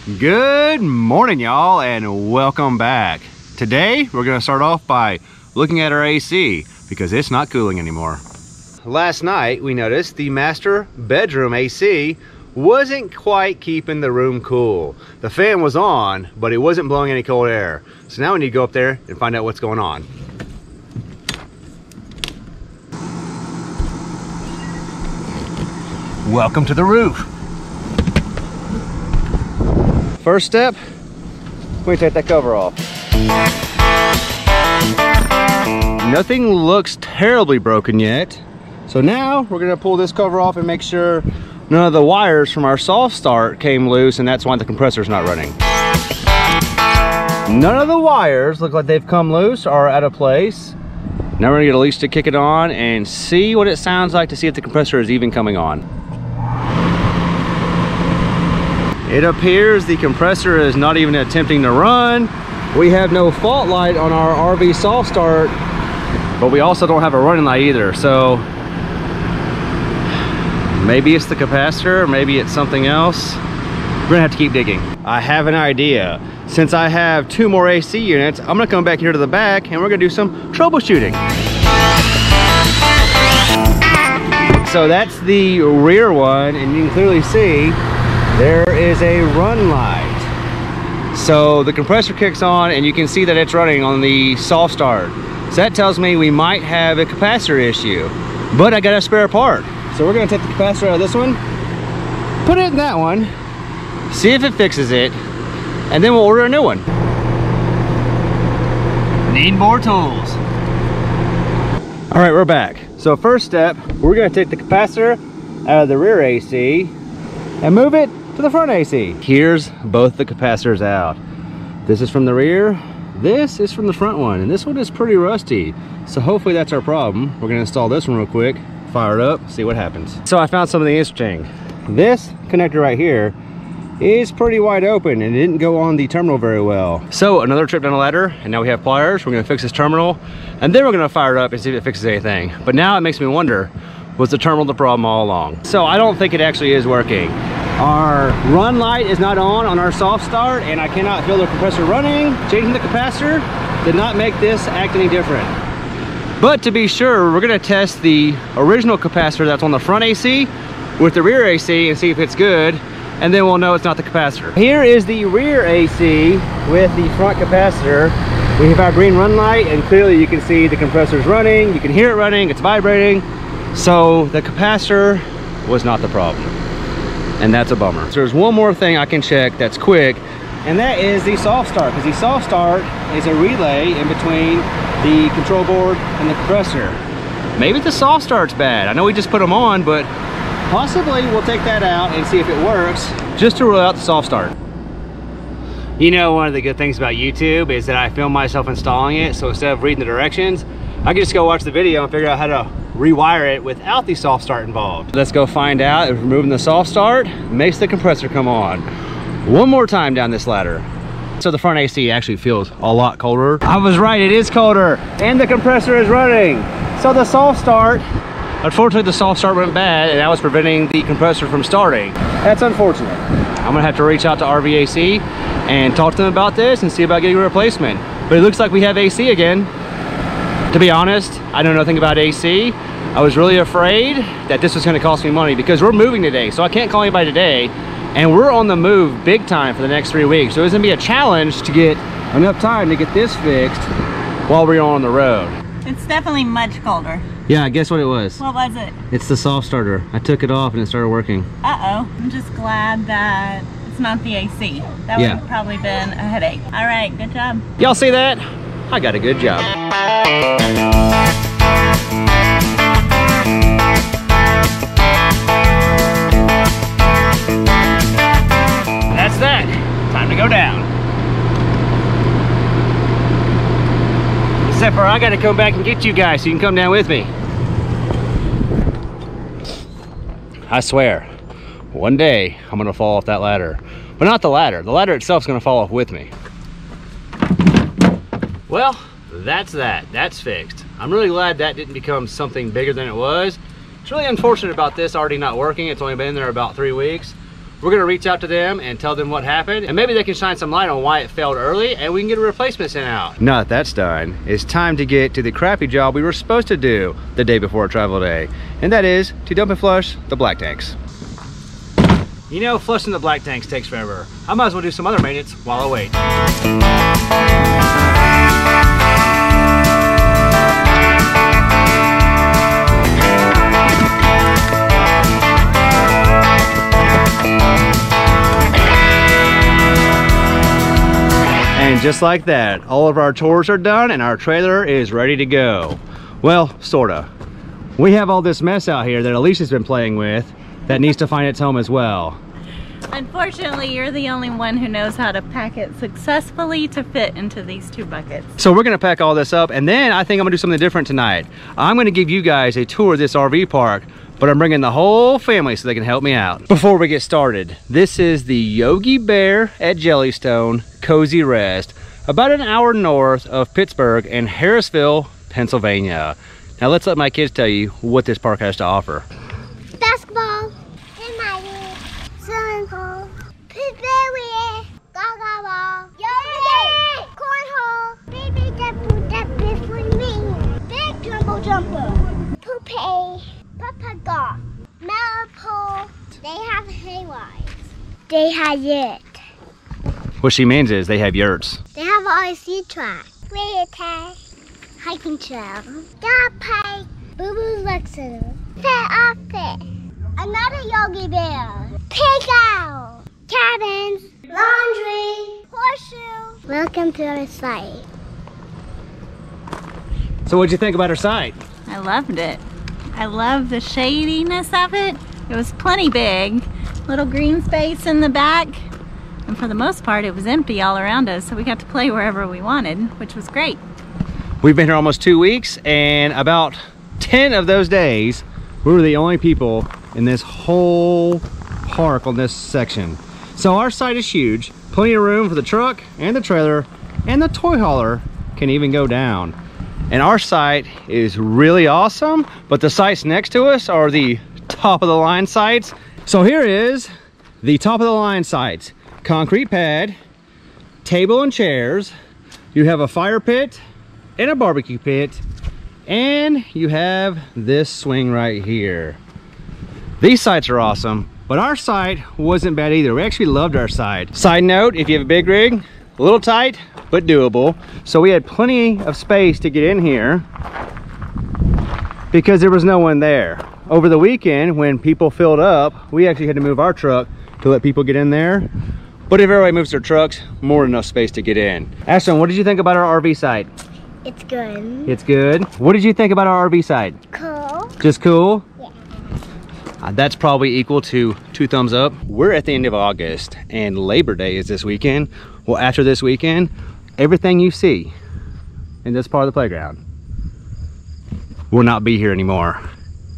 Good morning, y'all, and welcome back. Today we're going to start off by looking at our AC because it's not cooling anymore. Last night we noticed the master bedroom AC wasn't quite keeping the room cool. The fan was on, but it wasn't blowing any cold air. So now we need to go up there and find out what's going on. Welcome to the roof. First step, we take that cover off. Nothing looks terribly broken yet. So now we're gonna pull this cover off and make sure none of the wires from our soft start came loose, and that's why the compressor's not running. None of the wires look like they've come loose or out of place. Now we're gonna get a leak stick, kick it on, and see what it sounds like to see if the compressor is even coming on. It appears the compressor is not even attempting to run. We have no fault light on our RV soft start, but we also don't have a running light either. So maybe it's the capacitor, maybe it's something else. We're gonna have to keep digging. I have an idea. Since I have 2 more AC units, I'm gonna come back here to the back and we're gonna do some troubleshooting. So that's the rear one, and you can clearly see there is a run light. So the compressor kicks on and you can see that it's running on the soft start. So that tells me we might have a capacitor issue, but I got a spare part. So we're gonna take the capacitor out of this one, put it in that one, see if it fixes it, and then we'll order a new one. Need more tools. All right, we're back. So first step, we're gonna take the capacitor out of the rear AC and move it to the front AC. Here's both the capacitors out. This is from the rear, this is from the front one, and this one is pretty rusty. So hopefully that's our problem. We're gonna install this one real quick, fire it up, see what happens. So I found something interesting. This connector right here is pretty wide open and it didn't go on the terminal very well. So another trip down the ladder, and now we have pliers. We're gonna fix this terminal, and then we're gonna fire it up and see if it fixes anything. But now it makes me wonder, was the terminal the problem all along? So I don't think it actually is working. Our run light is not on our soft start, and I cannot feel the compressor running. Changing the capacitor did not make this act any different. But to be sure, we're gonna test the original capacitor that's on the front AC with the rear AC and see if it's good, and then we'll know it's not the capacitor. Here is the rear AC with the front capacitor. We have our green run light, and clearly you can see the compressor's running. You can hear it running, it's vibrating. So the capacitor was not the problem, and that's a bummer. So there's one more thing I can check that's quick, and that is the soft start, because the soft start is a relay in between the control board and the compressor. Maybe the soft start's bad. I know we just put them on, but possibly we'll take that out and see if it works, just to rule out the soft start. You know, one of the good things about YouTube is that I film myself installing it, so instead of reading the directions, I can just go watch the video and figure out how to rewire it without the soft start involved. Let's go find out if removing the soft start makes the compressor come on. One more time down this ladder. So the front AC actually feels a lot colder. I was right, it is colder, and the compressor is running. So the soft start, unfortunately the soft start went bad, and that was preventing the compressor from starting. That's unfortunate. I'm gonna have to reach out to RVAC and talk to them about this and see about getting a replacement. But it looks like we have AC again. To be honest, I know nothing about AC. I was really afraid that this was gonna cost me money because we're moving today, so I can't call anybody today, and we're on the move big time for the next 3 weeks. So it's gonna be a challenge to get enough time to get this fixed while we're on the road. It's definitely much colder. Yeah, guess what it was? What was it? It's the soft starter. I took it off and it started working. Uh-oh. I'm just glad that it's not the AC. That would have probably been a headache. All right, good job. Y'all see that? I got a good job. That's that. Time to go down. Except for I gotta come back and get you guys so you can come down with me. I swear, one day I'm gonna fall off that ladder. But not the ladder. The ladder itself is gonna fall off with me. Well, that's that. That's fixed. I'm really glad that didn't become something bigger than it was. It's really unfortunate about this already not working. It's only been in there about 3 weeks. We're gonna reach out to them and tell them what happened, and maybe they can shine some light on why it failed early, and we can get a replacement sent out. Now that that's done, it's time to get to the crappy job we were supposed to do the day before travel day, and that is to dump and flush the black tanks. You know, flushing the black tanks takes forever. I might as well do some other maintenance while I wait. And just like that, all of our chores are done and our trailer is ready to go. Well, sorta. We have all this mess out here that Alicia's been playing with that needs to find its home as well. Unfortunately, you're the only one who knows how to pack it successfully to fit into these 2 buckets. So we're gonna pack all this up, and then I think I'm gonna do something different tonight. I'm gonna give you guys a tour of this RV park, but I'm bringing the whole family so they can help me out. Before we get started, this is the Yogi Bear at Jellystone Cozy Rest, about an hour north of Pittsburgh in Harrisville, Pennsylvania. Now let's let my kids tell you what this park has to offer. Basketball, swimming pool, pavilion, gaga ball, yoga, cornhole, baby that for me, big jumper, poopy, papa golf, mellow pool. They have hayrides. They have it. What she means is they have yurts. They have an RC track, play tag, hiking trail, dog park, boo-boo luxury, pet outfit, another Yogi Bear, playground, cabins, laundry, horseshoe. Welcome to our site. So what'd you think about our site? I loved it. I love the shadiness of it. It was plenty big. Little green space in the back. And for the most part, it was empty all around us, so we got to play wherever we wanted, which was great. We've been here almost 2 weeks, and about 10 of those days, we were the only people in this whole park on this section. So our site is huge, plenty of room for the truck and the trailer, and the toy hauler can even go down. And our site is really awesome, but the sites next to us are the top of the line sites. So here is the top of the line sites. Concrete pad, table and chairs, you have a fire pit and a barbecue pit, and you have this swing right here. These sites are awesome, but our site wasn't bad either. We actually loved our site. Side note, if you have a big rig, a little tight, but doable. So we had plenty of space to get in here because there was no one there. Over the weekend, when people filled up, we actually had to move our truck to let people get in there. But if everybody moves their trucks, more than enough space to get in. Ashton, what did you think about our RV site? It's good. It's good. What did you think about our RV site? Cool. Just cool? Yeah. That's probably equal to 2 thumbs up. We're at the end of August, and Labor Day is this weekend. Well, after this weekend, everything you see in this part of the playground will not be here anymore.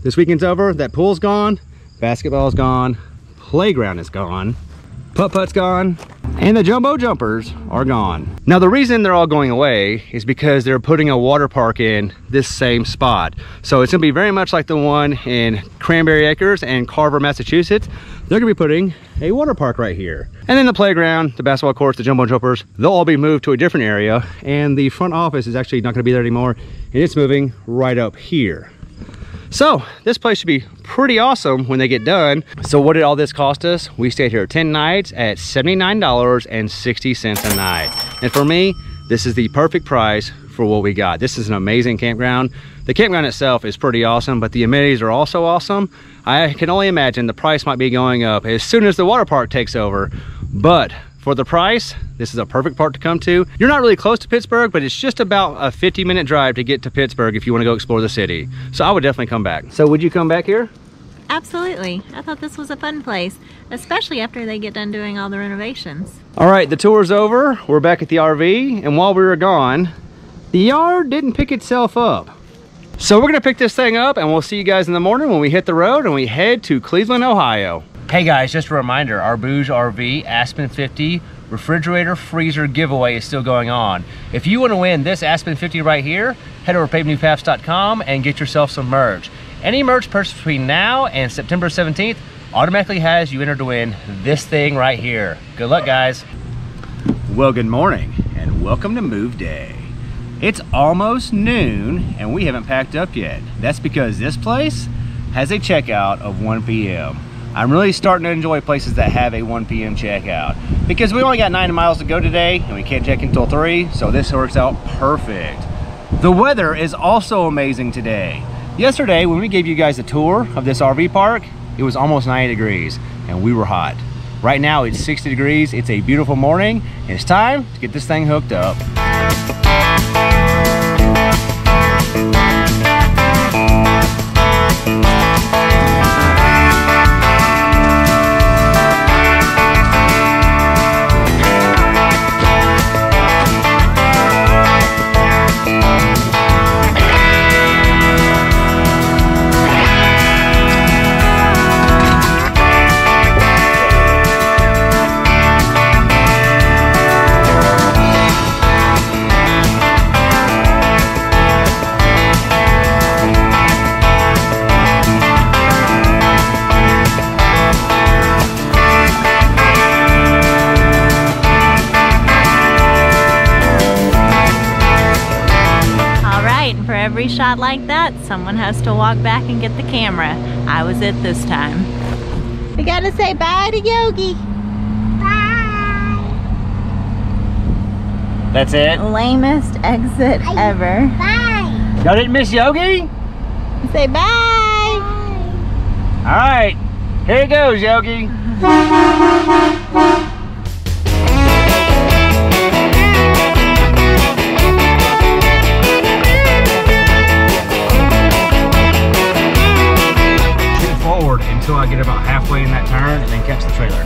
This weekend's over, that pool's gone, basketball's gone, playground is gone, putt-putt's gone, and the jumbo jumpers are gone. Now the reason they're all going away is because they're putting a water park in this same spot. So it's gonna be very much like the one in Cranberry Acres and Carver, Massachusetts. They're gonna be putting a water park right here. And then the playground, the basketball courts, the jumbo jumpers, they'll all be moved to a different area, and the front office is actually not gonna be there anymore, and it's moving right up here. So this place should be pretty awesome when they get done. So what did all this cost us? We stayed here 10 nights at $79.60 a night. And for me, this is the perfect price for what we got. This is an amazing campground. The campground itself is pretty awesome, but the amenities are also awesome. I can only imagine the price might be going up as soon as the water park takes over, but for the price, this is a perfect park to come to. You're not really close to Pittsburgh, but it's just about a 50-minute drive to get to Pittsburgh if you want to go explore the city. So I would definitely come back. So would you come back here? Absolutely. I thought this was a fun place, especially after they get done doing all the renovations. All right, the tour's over. We're back at the RV, and while we were gone, the yard didn't pick itself up. So we're gonna pick this thing up, and we'll see you guys in the morning when we hit the road and we head to Cleveland, Ohio. Hey guys, just a reminder, our Bouge RV Aspen 50 refrigerator freezer giveaway is still going on. If you want to win this Aspen 50 right here, head over to pavenewpaps.com and get yourself some merch. Any merch purchased between now and September 17th automatically has you enter to win this thing right here. Good luck, guys. Well, good morning and welcome to move day. It's almost noon and we haven't packed up yet. That's because this place has a checkout of 1 p.m. I'm really starting to enjoy places that have a 1 p.m. checkout because we only got 9 miles to go today and we can't check until 3, so this works out perfect. The weather is also amazing today. Yesterday, when we gave you guys a tour of this RV park, it was almost 90 degrees and we were hot. Right now it's 60 degrees, it's a beautiful morning, and it's time to get this thing hooked up. Every shot like that, someone has to walk back and get the camera. I was it this time. We gotta say bye to Yogi. Bye. That's it? Lamest exit ever. Bye. Y'all didn't miss Yogi? Say bye. All right, here it goes, Yogi. Until I get about halfway in that turn and then catch the trailer.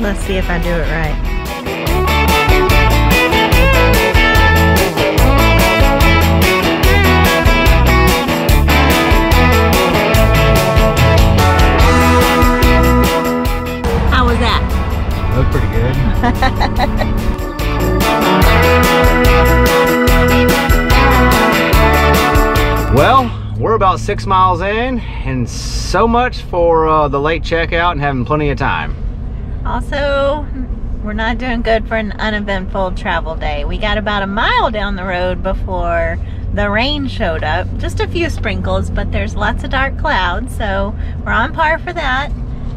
Let's see if I do it right. How was that? Looked pretty good. Well, we're about 6 miles in, and so much for the late checkout and having plenty of time. Also, we're not doing good for an uneventful travel day. We got about a mile down the road before the rain showed up. Just a few sprinkles, but there's lots of dark clouds, so we're on par for that.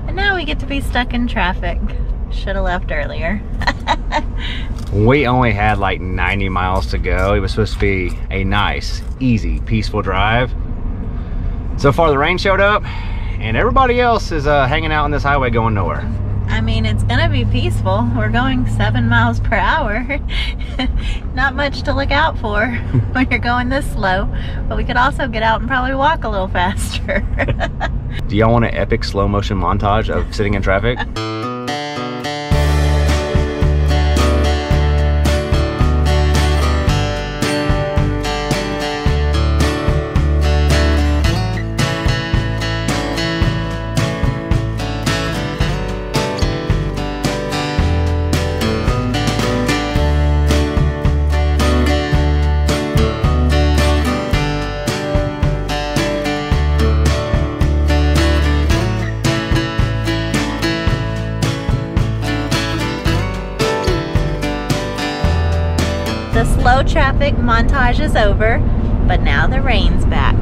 And now we get to be stuck in traffic. Should have left earlier. We only had like 90 miles to go. It was supposed to be a nice, easy, peaceful drive. So far the rain showed up and everybody else is hanging out on this highway going nowhere. I mean, it's gonna be peaceful. We're going 7 miles per hour. Not much to look out for when you're going this slow, but we could also get out and probably walk a little faster. Do y'all want an epic slow motion montage of sitting in traffic? The slow traffic montage is over, but now the rain's back.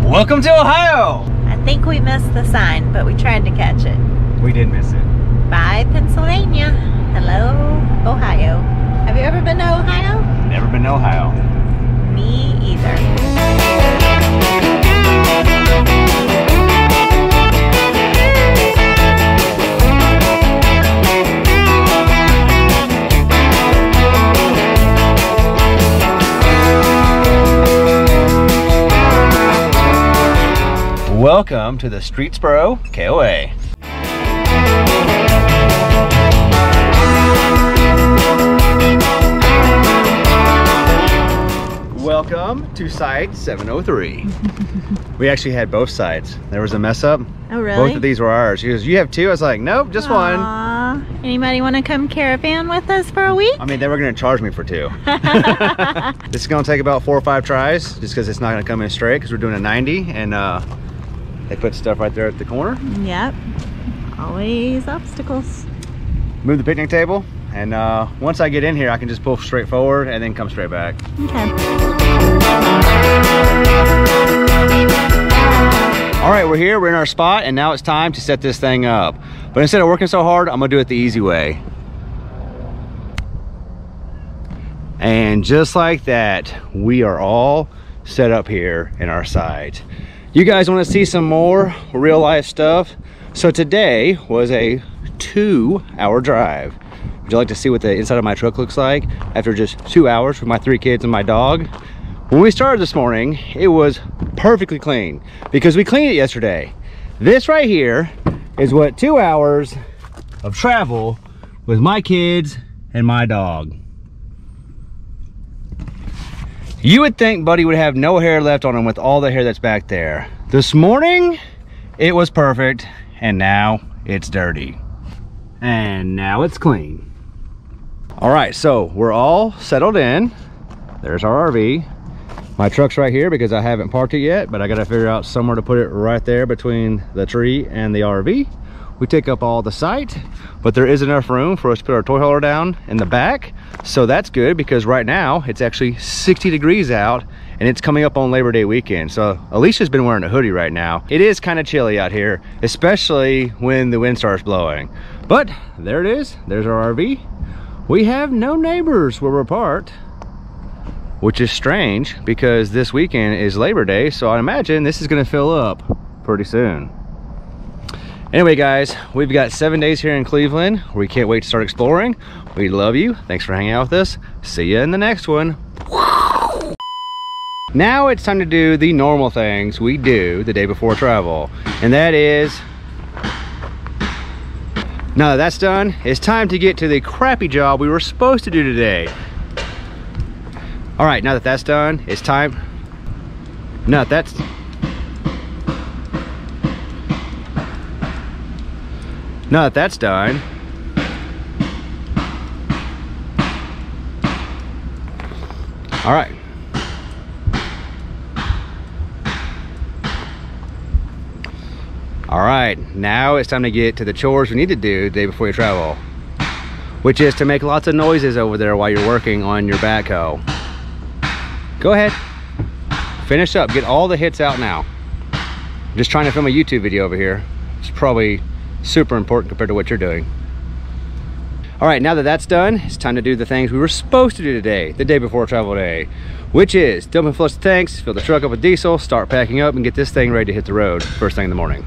Welcome to Ohio! I think we missed the sign, but we tried to catch it. We did miss it. Bye, Pennsylvania. Hello, Ohio. Have you ever been to Ohio? Never been to Ohio. Me either. Welcome to the Streetsboro KOA. Welcome to site 703. We actually had both sites. There was a mess up. Oh, really? Both of these were ours. She goes, you have two? I was like, nope, just one. Aw, anybody want to come caravan with us for a week? I mean, they were gonna charge me for 2. This is gonna take about 4 or 5 tries, just because it's not gonna come in straight, because we're doing a 90, and they put stuff right there at the corner. Yep, always obstacles. Move the picnic table, and once I get in here, I can just pull straight forward and then come straight back. Okay. All right, we're here, we're in our spot, and now it's time to set this thing up. But instead of working so hard, I'm gonna do it the easy way. And just like that, we are all set up here in our site. You guys wanna see some more real life stuff? So today was a 2-hour drive. Would you like to see what the inside of my truck looks like after just 2 hours with my 3 kids and my dog? When we started this morning, it was perfectly clean because we cleaned it yesterday. This right here is what 2 hours of travel with my kids and my dog. You would think Buddy would have no hair left on him with all the hair that's back there. This morning, it was perfect, and now it's dirty. And now it's clean. All right, so we're all settled in. There's our RV. My truck's right here because I haven't parked it yet, but I gotta figure out somewhere to put it right there between the tree and the RV. We take up all the site, but there is enough room for us to put our toy hauler down in the back. So that's good because right now it's actually 60 degrees out and it's coming up on Labor Day weekend. So Alicia's been wearing a hoodie right now. It is kind of chilly out here, especially when the wind starts blowing. But there it is, there's our RV. We have no neighbors where we're parked, which is strange because this weekend is Labor Day, so I imagine this is gonna fill up pretty soon. Anyway guys, we've got 7 days here in Cleveland. We can't wait to start exploring. We love you. Thanks for hanging out with us. See you in the next one. Now it's time to do the normal things we do the day before travel. And that is, now that that's done, it's time to get to the crappy job we were supposed to do today. All right, now that that's done, it's time. Now that that's done, all right. All right, now it's time to get to the chores we need to do the day before you travel, which is to make lots of noises over there while you're working on your backhoe. Go ahead, finish up, get all the hits out now. I'm just trying to film a YouTube video over here. It's probably super important compared to what you're doing. All right, now that that's done, it's time to do the things we were supposed to do today, the day before travel day, which is dump and flush the tanks, fill the truck up with diesel, start packing up, and get this thing ready to hit the road first thing in the morning.